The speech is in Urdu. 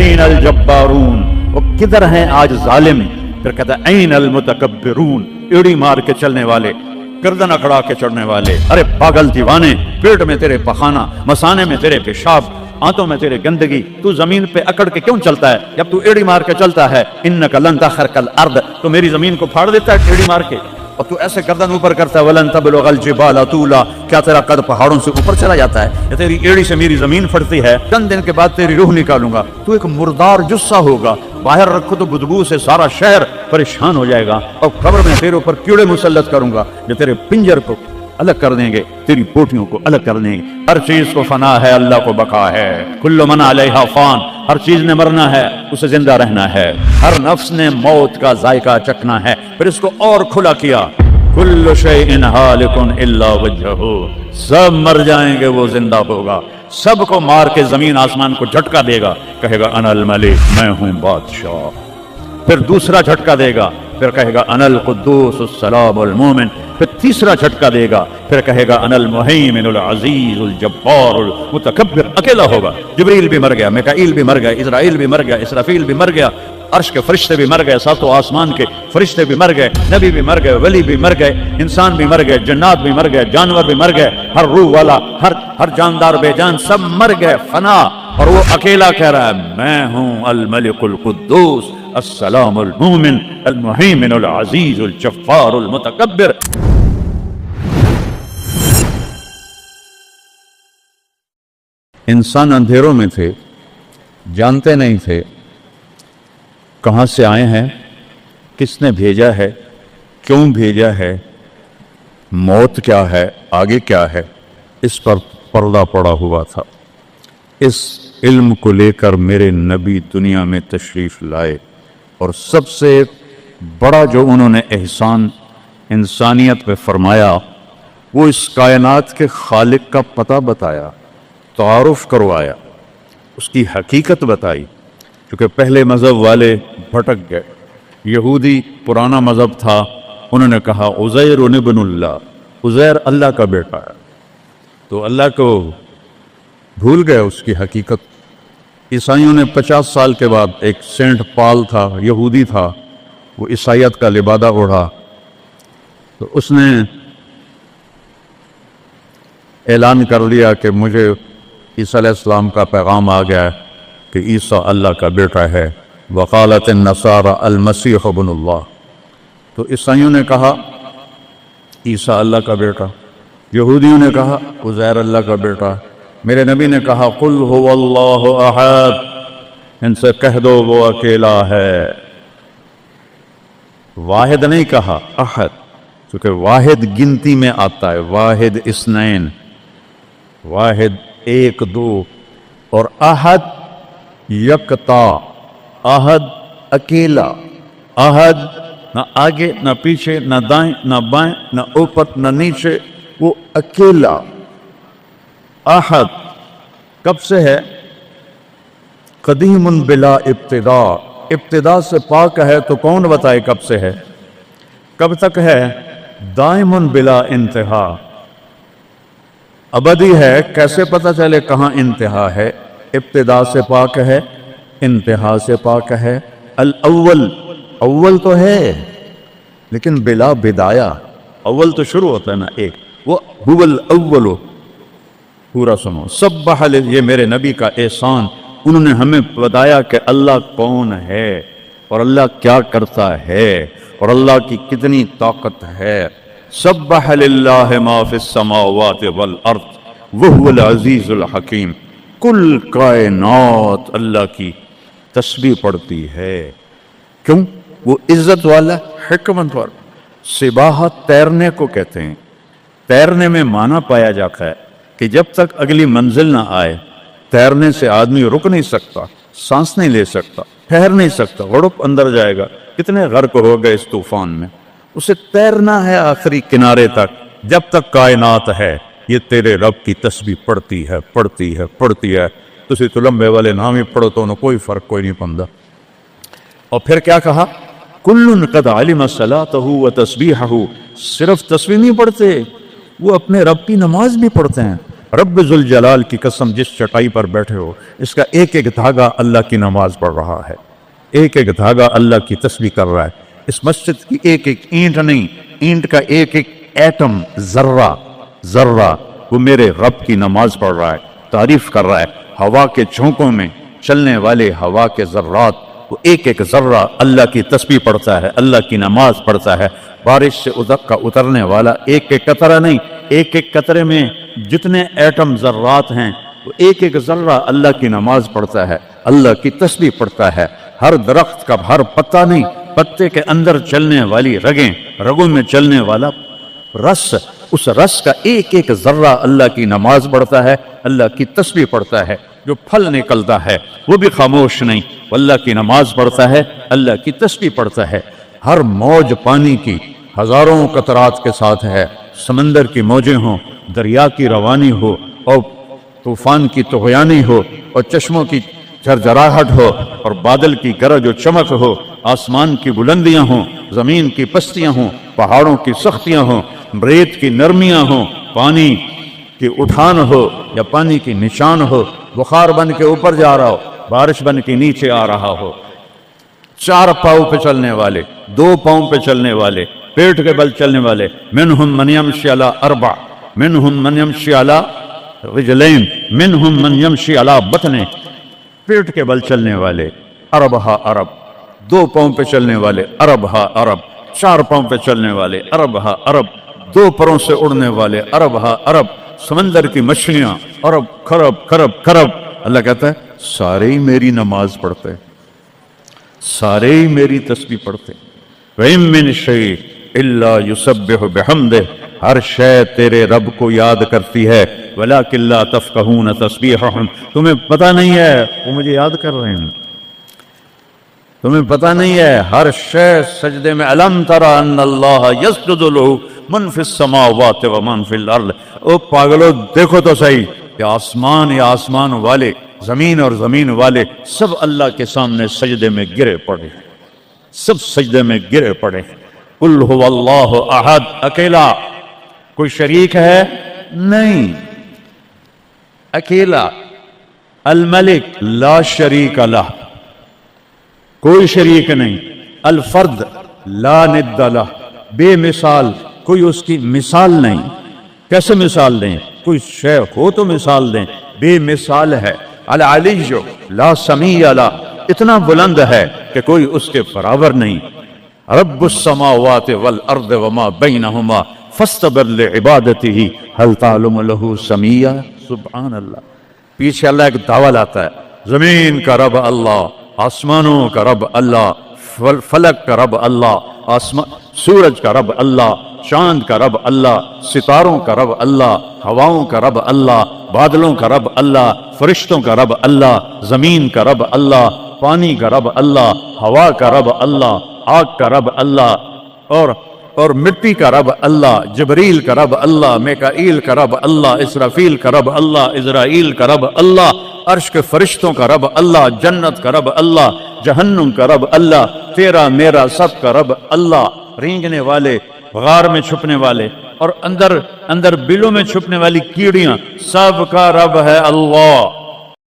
این الجبارون، وہ کدھر ہیں آج ظالم؟ پھر کہتا ہے این المتکبرون، ایڑی مار کے چلنے والے، گردن اکڑا کے چڑھنے والے، ارے پاگل دیوانے، پیٹ میں تیرے پخانہ، مثانے میں تیرے پیشاب، آنتوں میں تیرے گندگی، تو زمین پہ اکڑ کے کیوں چلتا ہے جب تو ایڑی مار کے چلتا ہے؟ انک لن تخرق الارض، تو میری زمین کو پھاڑ دیتا ہے ایڑی مار کے، اور تو ایسے گردن اوپر کرتا ہے ولن تبلغ الجبال طولا، کیا تیرا قد پہاڑوں سے اوپر چلا جاتا ہے؟ یا تیری ایڑی سے میری زمین پھٹتی ہے؟ چند دن کے بعد تیری روح نکالوں گا، تو ایک مردار جثہ ہوگا، باہر رکھو تو بدبو سے سارا شہر پریشان ہو جائے گا، اور قبر میں تیرے اوپر کیڑے مسلط کروں گا جو تیرے پنجر کو الگ کر دیں گے، تیری بوٹیوں کو الگ کر دیں گے۔ ہر چیز کو فنا ہے، اللہ کو بقا ہے، کل من علیہا فان، ہر چیز نے مرنا ہے، اسے زندہ رہنا ہے، ہر نفس نے موت کا ذائقہ چکھنا ہے۔ پھر اس کو اور کھلا کیا، کل شیء ہالک الا وجہہ، سب مر جائیں گے، وہ زندہ ہوگا، سب کو مار کے زمین آسمان کو جھٹکا دے گا، کہے گا انا الملک، میں ہوں بادشاہ۔ پھر دوسرا جھٹکا دے گا، پھر کہے گا انا القدوس السلام المومن، پھر تیسرا جھٹکا دے گا، پھر کہے گا انا المہیمن العزیز الجبار المتکبر۔ اکیلا ہوگا، جبریل بھی مر گیا، میکائیل بھی مر گیا، اسرائیل بھی مر گیا، اسرافیل بھی مر گیا، عرش کے فرشتے بھی مر گئے، ساتوں آسمان کے فرشتے بھی مر گئے، نبی بھی مر گئے، ولی بھی مر گئے، انسان بھی مر گئے، جنات بھی مر گئے، جانور بھی مر گئے، ہر روح والا، ہر جاندار بے جان سب مر گئے، فنا، اور وہ اکیلا کہہ رہا ہے میں ہوں الملک القدوس السلام المومن المہیمن العزیز الجبار المتکبر۔ انسان اندھیروں میں تھے، جانتے نہیں تھے کہاں سے آئے ہیں، کس نے بھیجا ہے، کیوں بھیجا ہے، موت کیا ہے، آگے کیا ہے، اس پر پردہ پڑا ہوا تھا۔ اس علم کو لے کر میرے نبی دنیا میں تشریف لائے، اور سب سے بڑا جو انہوں نے احسان انسانیت پہ فرمایا وہ اس کائنات کے خالق کا پتہ بتایا، تعارف کروایا، اس کی حقیقت بتائی، کیونکہ پہلے مذہب والے بھٹک گئے۔ یہودی پرانا مذہب تھا، انہوں نے کہا عزیر ابن اللہ، عزیر اللہ کا بیٹا ہے، تو اللہ کو بھول گئے اس کی حقیقت۔ عیسائیوں نے 50 سال کے بعد، ایک سینٹ پال تھا، یہودی تھا، وہ عیسائیت کا لبادہ اوڑھا، تو اس نے اعلان کر دیا کہ مجھے عیسیٰ علیہ السلام کا پیغام آ گیا ہے کہ عیسیٰ اللہ کا بیٹا ہے۔ وقالت النصارى المسیح ابن اللہ، تو عیسائیوں نے کہا عیسیٰ اللہ کا بیٹا، یہودیوں نے کہا عزیر اللہ کا بیٹا۔ میرے نبی نے کہا قل هو اللہ احد، ان سے کہہ دو وہ اکیلا ہے، واحد نہیں کہا، احد، کیونکہ واحد گنتی میں آتا ہے، واحد اثنین، واحد ایک دو، اور احد یکتا، احد اکیلا، احد نہ آگے نہ پیچھے نہ دائیں نہ بائیں نہ اوپر نہ نیچے، وہ اکیلا احد۔ کب سے ہے؟ قدیم بلا ابتدا، ابتدا سے پاک ہے، تو کون بتائے کب سے ہے، کب تک ہے؟ دائم بلا انتہا، ابدی ہے، کیسے پتہ چلے کہاں انتہا ہے؟ ابتدا سے پاک ہے، انتہا سے پاک ہے۔ الاول، اول تو ہے لیکن بلا بدایا، اول تو شروع ہوتا ہے نا ایک، وہ هو الاول، پورا سنو۔ سبح، یہ میرے نبی کا احسان، انہوں نے ہمیں بتایا کہ اللہ کون ہے اور اللہ کیا کرتا ہے اور اللہ کی کتنی طاقت ہے۔ سبح للہ ما فی السماوات والارض وہو العزیز الحکیم، کل کائنات اللہ کی تسبیح پڑھتی ہے، کیوں؟ وہ عزت والا، حکمت والا۔ سباحت تیرنے کو کہتے ہیں، تیرنے میں معنی پایا جاتا ہے کہ جب تک اگلی منزل نہ آئے تیرنے سے آدمی رک نہیں سکتا، سانس نہیں لے سکتا، ٹھہر نہیں سکتا، غڑپ اندر جائے گا۔ کتنے غرق ہو گئے اس طوفان میں، اسے تیرنا ہے آخری کنارے تک، جب تک کائنات ہے یہ تیرے رب کی تسبیح پڑھتی ہے پڑھتی ہے پڑھتی ہے۔ تسی تو لمبے والے نام ہی پڑھو تو کوئی فرق کوئی نہیں پندا۔ اور پھر کیا کہا؟ کل قد علم صلاتہ وتسبیحہ، صرف تسبیح نہیں پڑھتے، وہ اپنے رب کی نماز بھی پڑھتے ہیں۔ رب ذوالجلال کی قسم، جس چٹائی پر بیٹھے ہو اس کا ایک ایک دھاگا اللہ کی نماز پڑھ رہا ہے، ایک ایک دھاگا اللہ کی تسبیح کر رہا ہے۔ اس مسجد کی ایک ایک اینٹ نہیں، اینٹ کا ایک ایک ایٹم، ذرہ وہ میرے رب کی نماز پڑھ رہا ہے، تعریف کر رہا ہے۔ ہوا کے جھونکوں میں چلنے والے ہوا کے ذرات، وہ ایک ایک ذرہ اللہ کی تسبیح پڑھتا ہے، اللہ کی نماز پڑھتا ہے۔ بارش سے اترنے والا ایک ایک قطرہ نہیں، ایک ایک قطرے میں جتنے ایٹم ذرات ہیں وہ ایک ایک ذرہ اللہ کی نماز پڑھتا ہے، اللہ کی تسبیح پڑھتا ہے۔ ہر درخت کا ہر پتا نہیں، پتے کے اندر چلنے والی رگیں، رگوں میں چلنے والا رس، اس رس کا ایک ایک ذرہ اللہ کی نماز پڑھتا ہے، اللہ کی تسبیح پڑھتا ہے۔ جو پھل نکلتا ہے وہ بھی خاموش نہیں، وہ اللہ کی نماز پڑھتا ہے، اللہ کی تسبیح پڑھتا ہے۔ ہر موج پانی کی ہزاروں قطرات کے ساتھ ہے، سمندر کی موجیں ہوں، دریا کی روانی ہو، اور طوفان کی طغیانی ہو، اور چشموں کی جھرجھراہٹ ہو، اور بادل کی گرج و چمک ہو، آسمان کی بلندیاں ہوں، زمین کی پستیاں ہوں، پہاڑوں کی سختیاں ہوں، ریت کی نرمیاں ہوں، پانی کی اٹھان ہو یا پانی کی نشان ہو، بخار بن کے اوپر جا رہا ہو، بارش بن کے نیچے آ رہا ہو، چار پاؤں پہ چلنے والے، دو پاؤں پہ چلنے والے، پیٹ کے بل چلنے والے، منہم من یمشی علی اربع، منہم من یمشی علی رجلین، منہم من یمشی علی بطن، پیٹ کے بل چلنے والے، اربہا عرب، دو پاؤں پہ چلنے والے، اربہا عرب، چار پاؤں پہ چلنے والے، اربہا عرب، دو پروں سے اڑنے والے، اربہا عرب، سمندر کی مچھلیاں، ارب کھرب کھرب کھرب۔ اللہ کہتا ہے سارے ہی میری نماز پڑھتے، سارے ہی میری تسبیح پڑھتے۔ وَإِن مِّن شَيْءٍ إِلَّا يُسَبِّحُ بِحَمْدِهِ، ہر شے تیرے رب کو یاد کرتی ہے، وَلَٰكِن لَّا تَفْقَهُونَ تَسْبِيحَهُمْ، تمہیں پتہ نہیں ہے وہ مجھے یاد کر رہے ہیں، تمہیں پتہ نہیں ہے۔ ہر شے سجدے میں، أَلَمْ تَرَ أَنَّ اللَّهَ يَسْجُدُ لَهُ مَن فِي السَّمَاوَاتِ وَمَن فِي الْأَرْضِ، او پاگلو دیکھو تو صحیح کہ آسمان یا آسمان والے، زمین اور زمین والے سب اللہ کے سامنے سجدے میں گرے پڑے، سب سجدے میں گرے پڑے۔ قُلْ هُوَ اللَّهُ أَحَدٌ، اکیلا، کوئی شریک ہے نہیں، اکیلا، الملک لا شریک لہ، کوئی شریک نہیں، الفرد لا ند لہ، بے مثال، کوئی اس کی مثال نہیں۔ کیسے مثال دیں؟ کوئی شے ہو تو مثال دیں، بے مثال ہے۔ العلی لا سمیع لہ، اتنا بلند ہے کہ کوئی اس کے برابر نہیں۔ رب السماوات والارض وما بینہما فاستبر لعبادتہ هل تعلم لہ سمیع، سبحان اللہ۔ پیچھے اللہ ایک دعویٰ لاتا ہے، زمین کا رب اللہ، آسمانوں کا رب اللہ، فلک کا رب اللہ، سورج کا رب اللہ، چاند کا رب اللہ، ستاروں کا رب اللہ، ہواؤں کا رب اللہ، بادلوں کا رب اللہ، فرشتوں کا رب اللہ، زمین کا رب اللہ، پانی کا رب اللہ، ہوا کا رب اللہ، آگ کا رب اللہ، اور مٹی کا رب اللہ، جبریل کا رب اللہ، میکائیل کا رب اللہ، اسرافیل کا رب اللہ، اسرائیل کا رب اللہ، عرش کے فرشتوں کا رب اللہ، جنت کا رب اللہ، جہنم کا رب اللہ، تیرا میرا سب کا رب اللہ، رینگنے والے، غار میں چھپنے والے، اور اندر بلوں میں چھپنے والی کیڑیاں، سب کا رب ہے اللہ۔